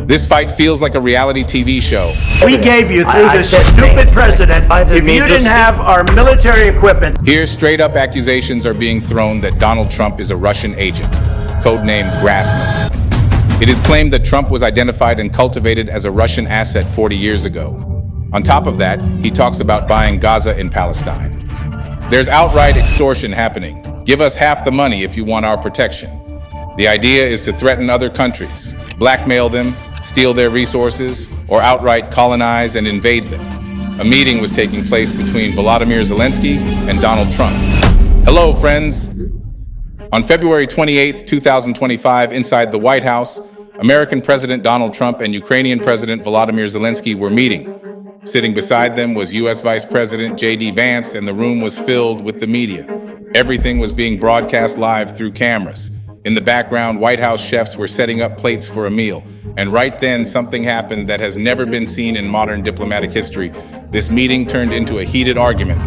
This fight feels like a reality TV show. We gave you through this stupid president. If you didn't have our military equipment. Here, straight-up accusations are being thrown that Donald Trump is a Russian agent, codenamed Grassman. It is claimed that Trump was identified and cultivated as a Russian asset 40 years ago. On top of that, he talks about buying Gaza in Palestine. There's outright extortion happening. Give us half the money if you want our protection. The idea is to threaten other countries, blackmail them, steal their resources, or outright colonize and invade them. A meeting was taking place between Vladimir Zelensky and Donald Trump. Hello, friends. On February 28, 2025, inside the White House, American President Donald Trump and Ukrainian President Vladimir Zelensky were meeting. Sitting beside them was U.S. Vice President J.D. Vance, and the room was filled with the media. Everything was being broadcast live through cameras. In the background, White House chefs were setting up plates for a meal. And right then, something happened that has never been seen in modern diplomatic history. This meeting turned into a heated argument.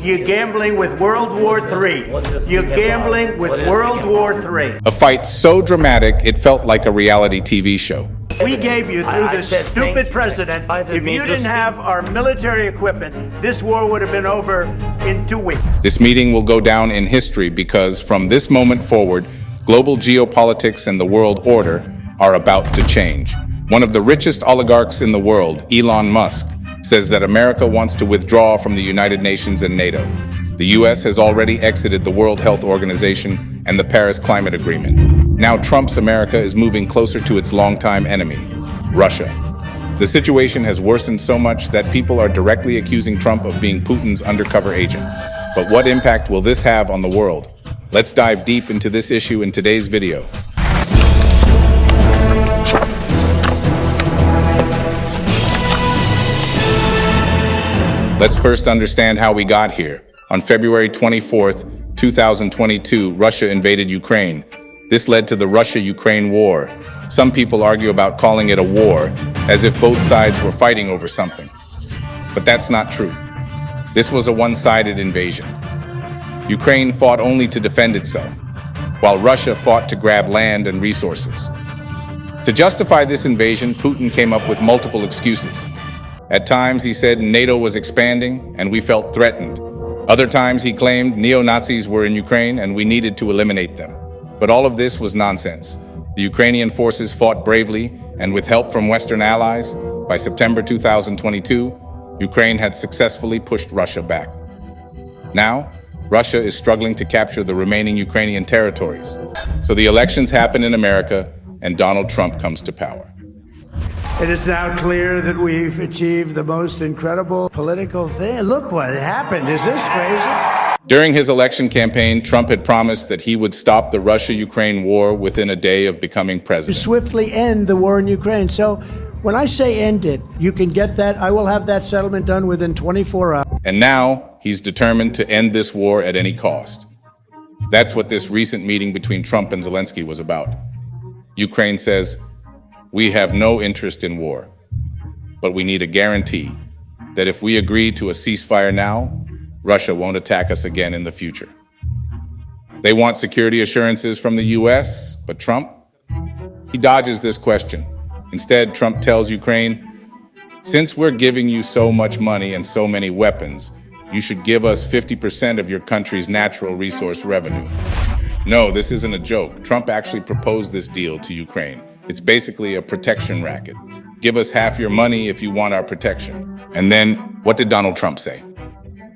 You're gambling with World War III. You're gambling with World War III. A fight so dramatic, it felt like a reality TV show. We gave you through this stupid president. If you didn't have our military equipment, this war would have been over in 2 weeks. This meeting will go down in history because from this moment forward, global geopolitics and the world order are about to change. One of the richest oligarchs in the world, Elon Musk, says that America wants to withdraw from the United Nations and NATO. The U.S. has already exited the World Health Organization and the Paris Climate Agreement. Now Trump's America is moving closer to its longtime enemy, Russia. The situation has worsened so much that people are directly accusing Trump of being Putin's undercover agent. But what impact will this have on the world? Let's dive deep into this issue in today's video. Let's first understand how we got here. On February 24th, 2022, Russia invaded Ukraine. This led to the Russia-Ukraine war. Some people argue about calling it a war, as if both sides were fighting over something. But that's not true. This was a one-sided invasion. Ukraine fought only to defend itself, while Russia fought to grab land and resources. To justify this invasion, Putin came up with multiple excuses. At times, he said NATO was expanding and we felt threatened. Other times, he claimed neo-Nazis were in Ukraine and we needed to eliminate them. But all of this was nonsense. The Ukrainian forces fought bravely, and with help from Western allies, by September 2022, Ukraine had successfully pushed Russia back. Now, Russia is struggling to capture the remaining Ukrainian territories. So the elections happen in America, and Donald Trump comes to power. It is now clear that we've achieved the most incredible political thing. Look what happened. Is this crazy? During his election campaign, Trump had promised that he would stop the Russia-Ukraine war within a day of becoming president. To swiftly end the war in Ukraine. So when I say end it, you can get that. I will have that settlement done within 24 hours. And now he's determined to end this war at any cost. That's what this recent meeting between Trump and Zelensky was about. Ukraine says, we have no interest in war, but we need a guarantee that if we agree to a ceasefire now, Russia won't attack us again in the future. They want security assurances from the US, but Trump, he dodges this question. Instead, Trump tells Ukraine, since we're giving you so much money and so many weapons, you should give us 50% of your country's natural resource revenue. No, this isn't a joke. Trump actually proposed this deal to Ukraine. It's basically a protection racket. Give us half your money if you want our protection. And then, what did Donald Trump say?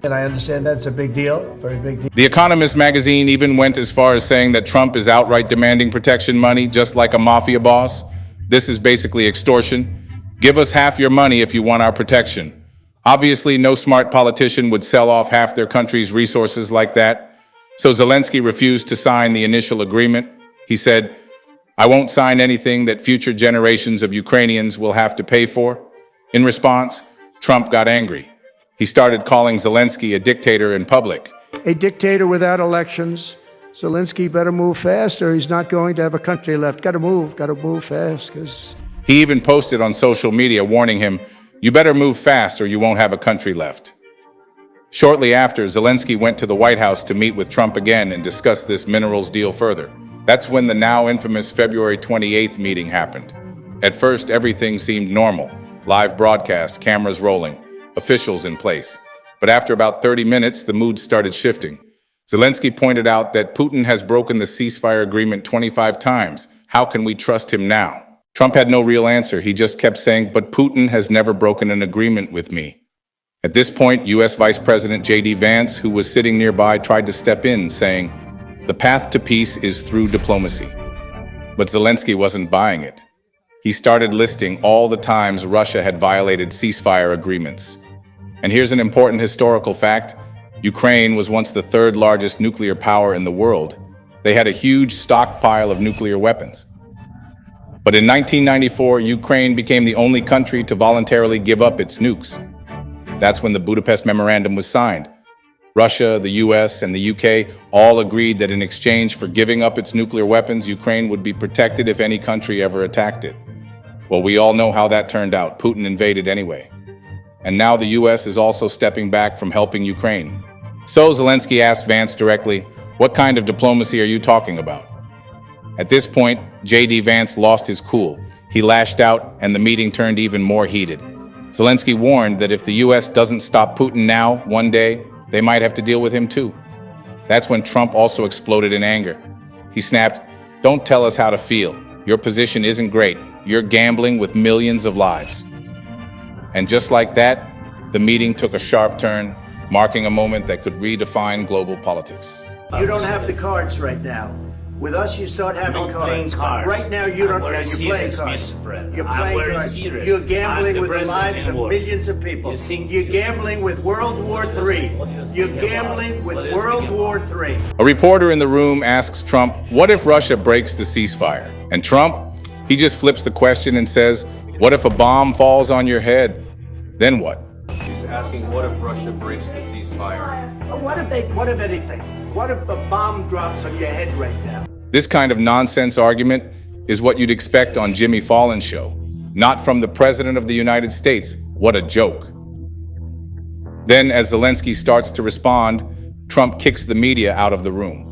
And I understand that's a big deal, very big deal. The Economist magazine even went as far as saying that Trump is outright demanding protection money, just like a mafia boss. This is basically extortion. Give us half your money if you want our protection. Obviously, no smart politician would sell off half their country's resources like that. So Zelensky refused to sign the initial agreement. He said, I won't sign anything that future generations of Ukrainians will have to pay for. In response, Trump got angry. He started calling Zelensky a dictator in public. A dictator without elections. Zelensky better move fast or he's not going to have a country left. Got to move fast. He even posted on social media warning him, you better move fast or you won't have a country left. Shortly after, Zelensky went to the White House to meet with Trump again and discuss this minerals deal further. That's when the now infamous February 28th meeting happened. At first, everything seemed normal. Live broadcast, cameras rolling, officials in place. But after about 30 minutes, the mood started shifting. Zelensky pointed out that Putin has broken the ceasefire agreement 25 times. How can we trust him now? Trump had no real answer. He just kept saying, but Putin has never broken an agreement with me. At this point, U.S. Vice President J.D. Vance, who was sitting nearby, tried to step in, saying, the path to peace is through diplomacy. But Zelensky wasn't buying it. He started listing all the times Russia had violated ceasefire agreements. And here's an important historical fact. Ukraine was once the third largest nuclear power in the world. They had a huge stockpile of nuclear weapons. But in 1994, Ukraine became the only country to voluntarily give up its nukes. That's when the Budapest Memorandum was signed. Russia, the US, and the UK all agreed that in exchange for giving up its nuclear weapons, Ukraine would be protected if any country ever attacked it. Well, we all know how that turned out. Putin invaded anyway. And now the US is also stepping back from helping Ukraine. So Zelensky asked Vance directly, what kind of diplomacy are you talking about? At this point, J.D. Vance lost his cool. He lashed out, and the meeting turned even more heated. Zelensky warned that if the US doesn't stop Putin now, one day, they might have to deal with him too. That's when Trump also exploded in anger. He snapped, don't tell us how to feel. Your position isn't great. You're gambling with millions of lives. And just like that, the meeting took a sharp turn, marking a moment that could redefine global politics. You don't have the cards right now. With us, you start having cards. Right now, you don't. You're playing cards. You're playing cards. You're gambling with the lives of millions of people. You're gambling with World War III. You're gambling with World War III. A reporter in the room asks Trump, what if Russia breaks the ceasefire? And Trump, he just flips the question and says, what if a bomb falls on your head? Then what? He's asking, what if Russia breaks the ceasefire? What if anything? What if a bomb drops on your head right now? This kind of nonsense argument is what you'd expect on Jimmy Fallon's show, not from the President of the United States. What a joke. Then, as Zelensky starts to respond, Trump kicks the media out of the room.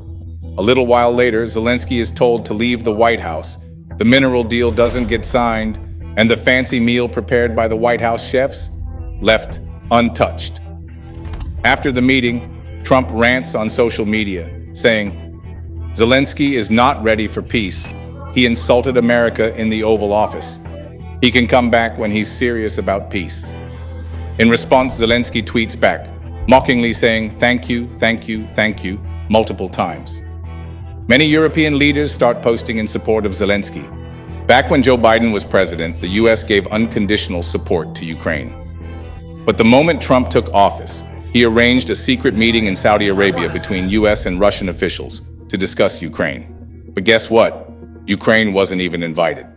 A little while later, Zelensky is told to leave the White House. The mineral deal doesn't get signed, and the fancy meal prepared by the White House chefs left untouched. After the meeting, Trump rants on social media, saying, Zelensky is not ready for peace. He insulted America in the Oval Office. He can come back when he's serious about peace. In response, Zelensky tweets back, mockingly saying, thank you, thank you, thank you, multiple times. Many European leaders start posting in support of Zelensky. Back when Joe Biden was president, the US gave unconditional support to Ukraine. But the moment Trump took office, he arranged a secret meeting in Saudi Arabia between US and Russian officials to discuss Ukraine. But guess what? Ukraine wasn't even invited.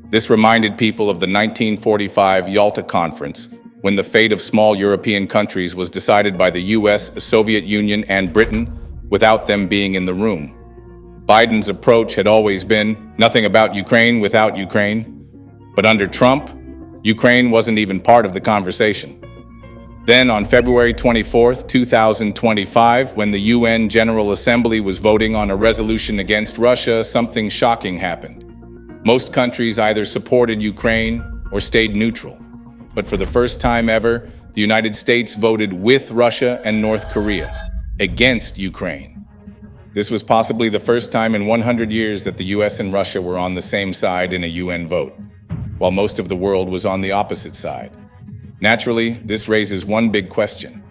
This reminded people of the 1945 Yalta Conference, when the fate of small European countries was decided by the US, the Soviet Union, and Britain without them being in the room. Biden's approach had always been nothing about Ukraine without Ukraine. But under Trump, Ukraine wasn't even part of the conversation. Then on February 24, 2025, when the UN General Assembly was voting on a resolution against Russia, something shocking happened. Most countries either supported Ukraine or stayed neutral. But for the first time ever, the United States voted with Russia and North Korea against Ukraine. This was possibly the first time in 100 years that the US and Russia were on the same side in a UN vote, while most of the world was on the opposite side. Naturally, this raises one big question.